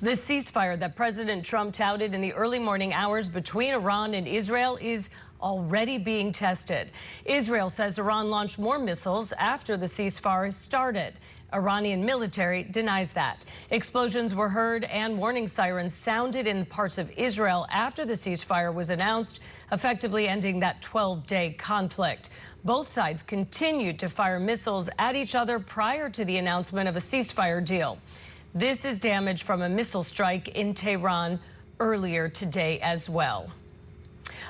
The ceasefire that President Trump touted in the early morning hours between Iran and Israel is already being tested. Israel says Iran launched more missiles after the ceasefire started. Iranian military denies that. Explosions were heard and warning sirens sounded in parts of Israel after the ceasefire was announced, effectively ending that 12-day conflict. Both sides continued to fire missiles at each other prior to the announcement of a ceasefire deal. This is damage from a missile strike in Tehran earlier today as well.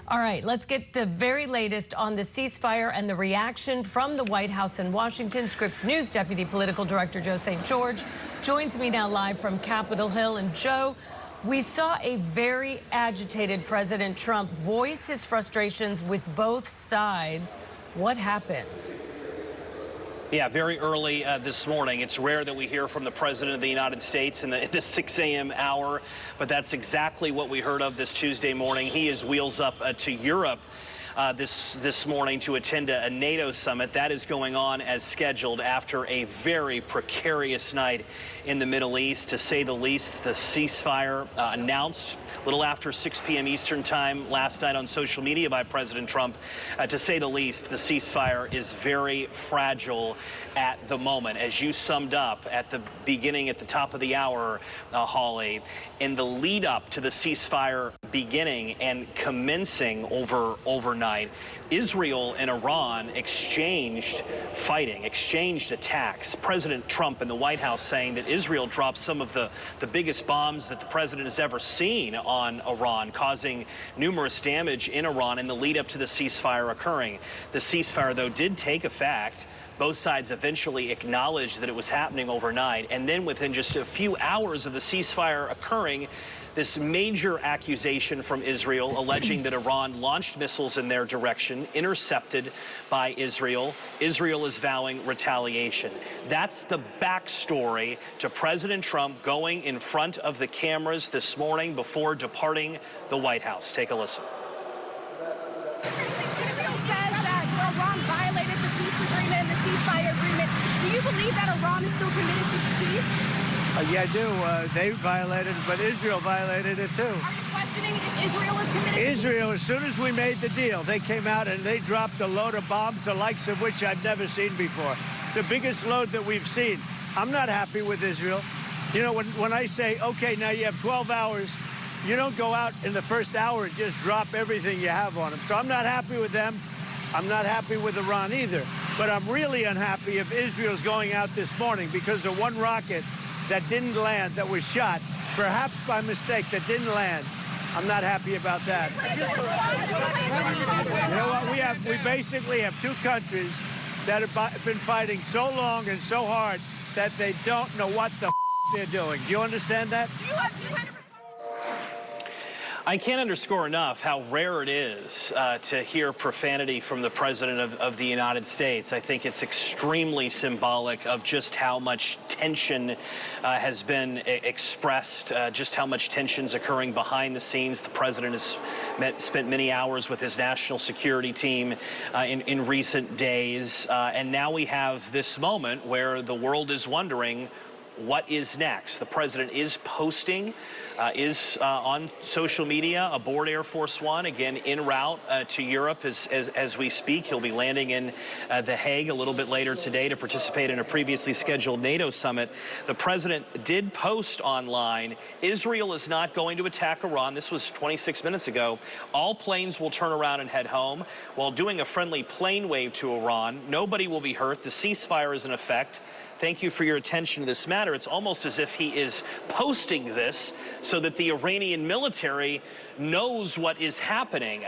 All right, let's get the very latest on the ceasefire and the reaction from the White House in Washington. Scripps News Deputy Political Director Joe St. George joins me now live from Capitol Hill. And Joe, we saw a very agitated President Trump voice his frustrations with both sides. What happened? Yeah, very early this morning. It's rare that we hear from the President of the United States in the 6 a.m. hour, but that's exactly what we heard of this Tuesday morning. He is wheels up to Europe this morning to attend a NATO summit. That is going on as scheduled after a very precarious night in the Middle East, to say the least. The ceasefire announced a little after 6 p.m. Eastern time last night on social media by President Trump. To say the least, the ceasefire is very fragile at the moment. As you summed up at the beginning, at the top of the hour, Holly, in the lead up to the ceasefire beginning and commencing overnight, Israel and Iran exchanged fighting, exchanged attacks. President Trump in the White House saying that Israel dropped some of the biggest bombs that the president has ever seen on Iran, causing numerous damage in Iran in the lead up to the ceasefire occurring. The ceasefire, though, did take effect. Both sides eventually acknowledged that it was happening overnight. And then within just a few hours of the ceasefire occurring, this major accusation from Israel alleging that Iran launched missiles in their direction, intercepted by Israel. Israel is vowing retaliation. That's the backstory to President Trump going in front of the cameras this morning before departing the White House. Take a listen. Iran violated the peace agreement and the ceasefire agreement. Do you believe that Iran is still committed to peace? Yeah, I do. They violated it, but Israel violated it too. Are you questioning if Israel is committed? Israel, as soon as we made the deal, they came out and they dropped a load of bombs, the likes of which I've never seen before. The biggest load that we've seen. I'm not happy with Israel. You know, when I say, okay, now you have 12 hours, you don't go out in the first hour and just drop everything you have on them. So I'm not happy with them. I'm not happy with Iran either. But I'm really unhappy if Israel's going out this morning because of one rocket that didn't land, that was shot, perhaps by mistake, that didn't land. I'm not happy about that. You know what? We basically have two countries that have been fighting so long and so hard that they don't know what the they're doing. Do you understand that? I can't underscore enough how rare it is to hear profanity from the President of the United States. I think it's extremely symbolic of just how much tension has been expressed, just how much tension's occurring behind the scenes. The President has spent many hours with his national security team in recent days. And now we have this moment where the world is wondering, what is next? The President is posting, on social media aboard Air Force One, again en route to Europe as we speak. He'll be landing in The Hague a little bit later today to participate in a previously scheduled NATO summit. The President did post online, Israel is not going to attack Iran. This was 26 minutes ago. All planes will turn around and head home. While doing a friendly plane wave to Iran, nobody will be hurt. The ceasefire is in effect. Thank you for your attention to this matter. It's almost as if he is posting this so that the Iranian military knows what is happening.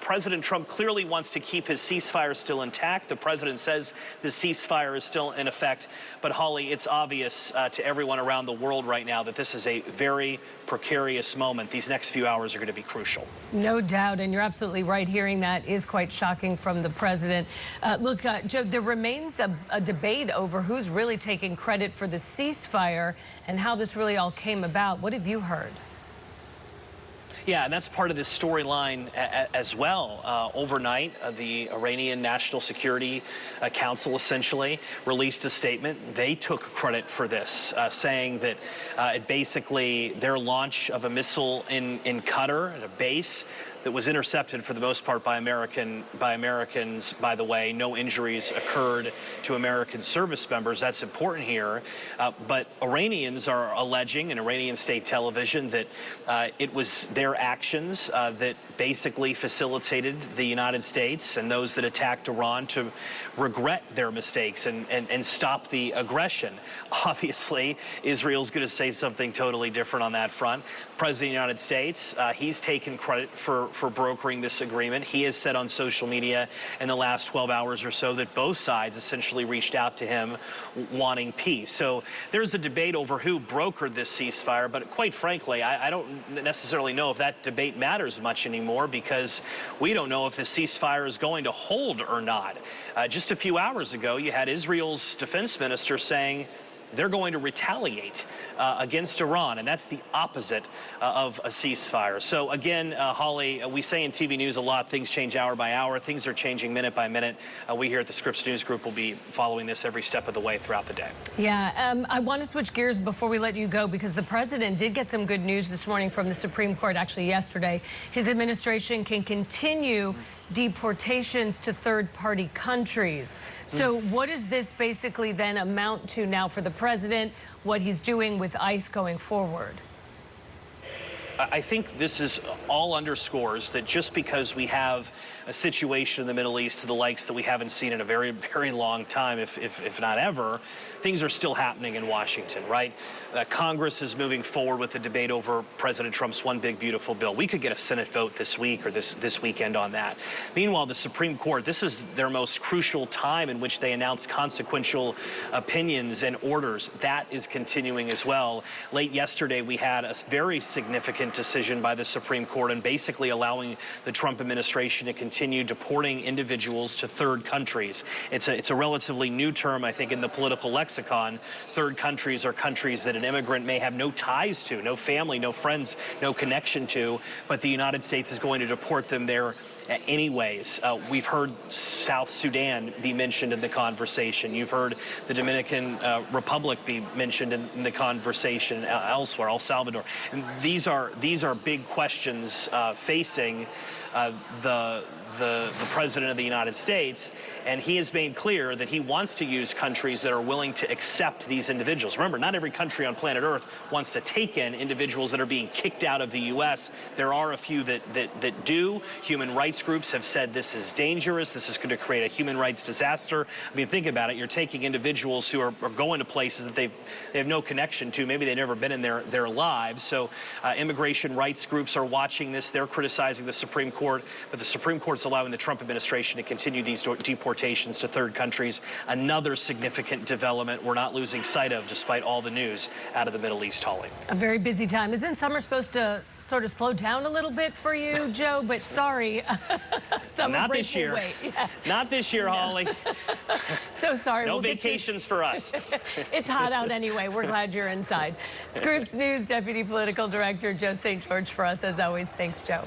President Trump clearly wants to keep his ceasefire still intact. The president says the ceasefire is still in effect. But, Holly, it's obvious to everyone around the world right now that this is a very precarious moment. These next few hours are going to be crucial. No doubt, and you're absolutely right. Hearing that is quite shocking from the president. Look, Joe, there remains a debate over who's really taking credit for the ceasefire and how this really all came about. What have you heard? Yeah, and that's part of this storyline as well. Overnight, the Iranian National Security Council essentially released a statement. They took credit for this, saying that it basically their launch of a missile in Qatar at a base that was intercepted for the most part by Americans, by the way. No injuries occurred to American service members. That's important here. But Iranians are alleging in Iranian state television that it was their actions that basically facilitated the United States and those that attacked Iran to regret their mistakes and stop the aggression. Obviously, Israel's going to say something totally different on that front. President of the United States, he's taken credit for brokering this agreement. He has said on social media in the last 12 hours or so that both sides essentially reached out to him wanting peace. So there's a debate over who brokered this ceasefire, but quite frankly, I don't necessarily know if that debate matters much anymore, because we don't know if the ceasefire is going to hold or not. Just a few hours ago, you had Israel's defense minister saying they're going to retaliate against Iran, and that's the opposite of a ceasefire. So again, Holly, we say in TV news a lot, things change hour by hour. Things are changing minute by minute. We here at the Scripps News Group will be following this every step of the way throughout the day. Yeah, I want to switch gears before we let you go, because the president did get some good news this morning from the Supreme Court, actually yesterday. His administration can continue deportations to third-party countries. So what does this basically then amount to now for the president, what he's doing with ICE going forward? I think this is all underscores that just because we have a situation in the Middle East to the likes that we haven't seen in a very, very long time, if not ever, things are still happening in Washington, right? Congress is moving forward with the debate over President Trump's one big, beautiful bill. We could get a Senate vote this week or this weekend on that. Meanwhile, the Supreme Court, this is their most crucial time in which they announce consequential opinions and orders. That is continuing as well. Late yesterday, we had a very significant decision by the Supreme Court and basically allowing the Trump administration to continue deporting individuals to third countries. It's a relatively new term, I think, in the political lexicon. Third countries are countries that an immigrant may have no ties to, no family, no friends, no connection to, but the United States is going to deport them there anyways. We've heard South Sudan be mentioned in the conversation. You've heard the Dominican Republic be mentioned in the conversation elsewhere, El Salvador. And these are big questions facing the President of the United States, and he has made clear that he wants to use countries that are willing to accept these individuals. Remember, not every country on planet Earth wants to take in individuals that are being kicked out of the U.S. There are a few that do. Human rights groups have said this is dangerous. This is going to create a human rights disaster. I mean, think about it. You're taking individuals who are going to places that they have no connection to. Maybe they've never been in their lives. So immigration rights groups are watching this. They're criticizing the Supreme Court, but the Supreme Court's allowing the Trump administration to continue these deportations to third countries. Another significant development we're not losing sight of despite all the news out of the Middle East, Holly. A very busy time. Isn't summer supposed to sort of slow down a little bit for you, Joe? But sorry. Summer Not break this year. will wait. Yeah. Not this year, Holly. So sorry. No we'll vacations for us. It's hot out anyway. We're glad you're inside. Scripps News Deputy Political Director Joe St. George for us, as always. Thanks, Joe.